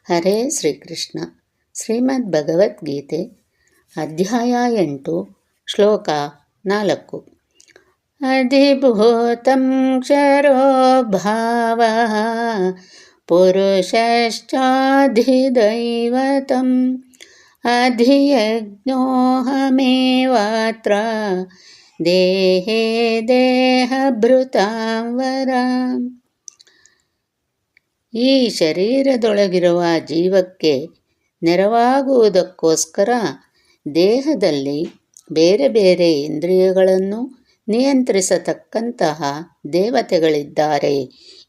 ಹರೇ ಶ್ರೀಕೃಷ್ಣ. ಶ್ರೀಮದ್ ಭಗವದ್ಗೀತೆ ಅಧ್ಯಾಯ 8 ಶ್ಲೋಕ 4. ಅಧಿಭೂತಂ ಕ್ಷರೋ ಭಾವಃ ಪುರುಷಶ್ಚಾಧಿದೈವತಂ ಅಧಿಯಜ್ಞೋಹಮೇವಾತ್ರ ದೇಹೇ ದೇಹಭೃತಾಂ ವರಾಂ. ಈ ಶರೀರದೊಳಗಿರುವ ಜೀವಕ್ಕೆ ನೆರವಾಗುವುದಕ್ಕೋಸ್ಕರ ದೇಹದಲ್ಲಿ ಬೇರೆ ಬೇರೆ ಇಂದ್ರಿಯಗಳನ್ನು ನಿಯಂತ್ರಿಸತಕ್ಕಂತಹ ದೇವತೆಗಳಿದ್ದಾರೆ.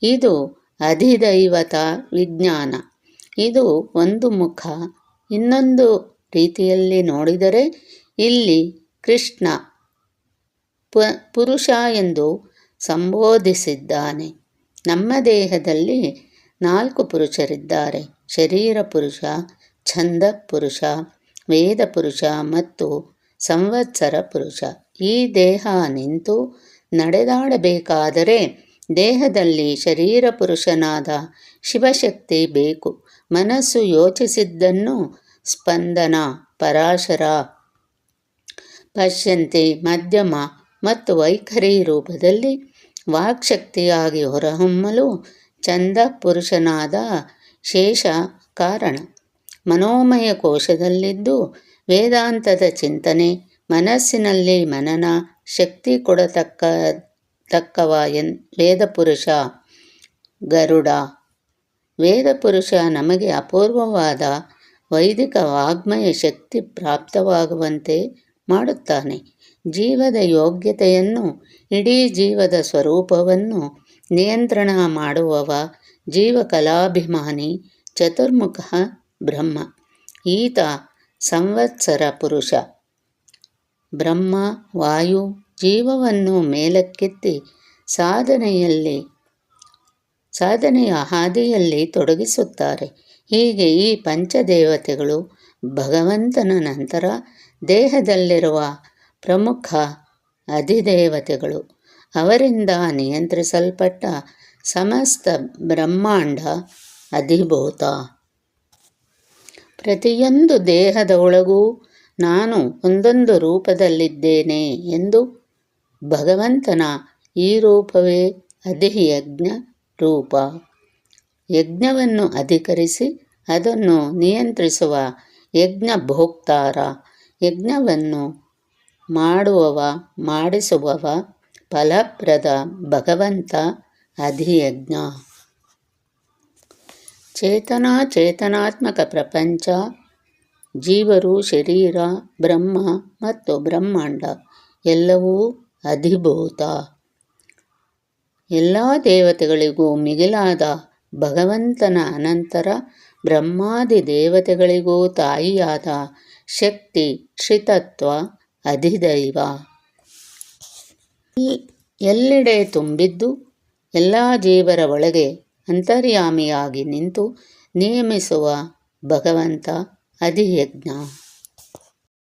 ಇದು ಅಧಿದೈವತ ವಿಜ್ಞಾನ. ಇದು ಒಂದು ಮುಖ. ಇನ್ನೊಂದು ರೀತಿಯಲ್ಲಿ ನೋಡಿದರೆ ಇಲ್ಲಿ ಕೃಷ್ಣ ಪುರುಷ ಎಂದು ಸಂಬೋಧಿಸಿದ್ದಾನೆ. ನಮ್ಮ ದೇಹದಲ್ಲಿ 4 ಪುರುಷರಿದ್ದಾರೆ: ಶರೀರ ಪುರುಷ, ಛಂದ ಪುರುಷ, ವೇದ ಪುರುಷ ಮತ್ತು ಸಂವತ್ಸರ ಪುರುಷ. ಈ ದೇಹ ನಿಂತು ನಡೆದಾಡಬೇಕಾದರೆ ದೇಹದಲ್ಲಿ ಶರೀರ ಪುರುಷನಾದ ಶಿವಶಕ್ತಿ ಬೇಕು. ಮನಸ್ಸು ಯೋಚಿಸಿದ್ದನ್ನು ಸ್ಪಂದನ, ಪರಾಶರ, ಪಶ್ಯಂತಿ, ಮಧ್ಯಮ ಮತ್ತು ವೈಖರಿ ರೂಪದಲ್ಲಿ ವಾಕ್ಶಕ್ತಿಯಾಗಿ ಹೊರಹೊಮ್ಮಲು ಛಂದ ಪುರುಷನಾದ ಶೇಷ ಕಾರಣ. ಮನೋಮಯ ಕೋಶದಲ್ಲಿದ್ದು ವೇದಾಂತದ ಚಿಂತನೆ, ಮನಸ್ಸಿನಲ್ಲಿ ಮನನ ಶಕ್ತಿ ಕೊಡತಕ್ಕವ ವೇದಪುರುಷ ಗರುಡ. ವೇದಪುರುಷ ನಮಗೆ ಅಪೂರ್ವವಾದ ವೈದಿಕ ವಾಗ್ಮಯ ಶಕ್ತಿ ಪ್ರಾಪ್ತವಾಗುವಂತೆ ಮಾಡುತ್ತಾನೆ. ಜೀವದ ಯೋಗ್ಯತೆಯನ್ನು, ಇಡೀ ಜೀವದ ಸ್ವರೂಪವನ್ನು ನಿಯಂತ್ರಣ ಮಾಡುವವ ಜೀವಕಲಾಭಿಮಾನಿ ಚತುರ್ಮುಖ ಬ್ರಹ್ಮ. ಈತ ಸಂವತ್ಸರ ಪುರುಷ. ಬ್ರಹ್ಮ, ವಾಯು ಜೀವವನ್ನು ಮೇಲಕ್ಕೆತ್ತಿ ಸಾಧನೆಯ ಹಾದಿಯಲ್ಲಿ ತೊಡಗಿಸುತ್ತಾರೆ. ಹೀಗೆ ಈ ಪಂಚದೇವತೆಗಳು ಭಗವಂತನ ನಂತರ ದೇಹದಲ್ಲಿರುವ ಪ್ರಮುಖ ಅಧಿದೇವತೆಗಳು. ಅವರಿಂದ ನಿಯಂತ್ರಿಸಲ್ಪಟ್ಟ ಸಮಸ್ತ ಬ್ರಹ್ಮಾಂಡ ಅಧಿಭೂತ. ಪ್ರತಿಯೊಂದು ದೇಹದ ಒಳಗೂ ನಾನು ಒಂದೊಂದು ರೂಪದಲ್ಲಿದ್ದೇನೆ ಎಂದು ಭಗವಂತನ ಈ ರೂಪವೇ ಅಧಿಯಜ್ಞ ರೂಪ. ಯಜ್ಞವನ್ನು ಅಧಿಕರಿಸಿ ಅದನ್ನು ನಿಯಂತ್ರಿಸುವ ಯಜ್ಞ ಭೋಕ್ತಾರ. ಯಜ್ಞವನ್ನು ಮಾಡುವವ, ಮಾಡಿಸುವವ, ಫಲಪ್ರದ ಭಗವಂತ ಅಧಿಯಜ್ಞ. ಚೇತನಾತ್ಮಕ ಪ್ರಪಂಚ, ಜೀವರು, ಶರೀರ, ಬ್ರಹ್ಮ ಮತ್ತು ಬ್ರಹ್ಮಾಂಡ ಎಲ್ಲವೂ ಅಧಿಭೂತ. ಎಲ್ಲ ದೇವತೆಗಳಿಗೂ ಮಿಗಿಲಾದ ಭಗವಂತನ ಅನಂತರ ಬ್ರಹ್ಮಾದಿ ದೇವತೆಗಳಿಗೂ ತಾಯಿಯಾದ ಶಕ್ತಿ ಶ್ರೀತತ್ವ ಅಧಿದೈವ. ಎಲ್ಲೆಡೆ ತುಂಬಿದ್ದು ಎಲ್ಲ ಜೀವರ ಒಳಗೆ ಅಂತರ್ಯಾಮಿಯಾಗಿ ನಿಂತು ನಿಯಮಿಸುವ ಭಗವಂತ ಅಧಿಯಜ್ಞ.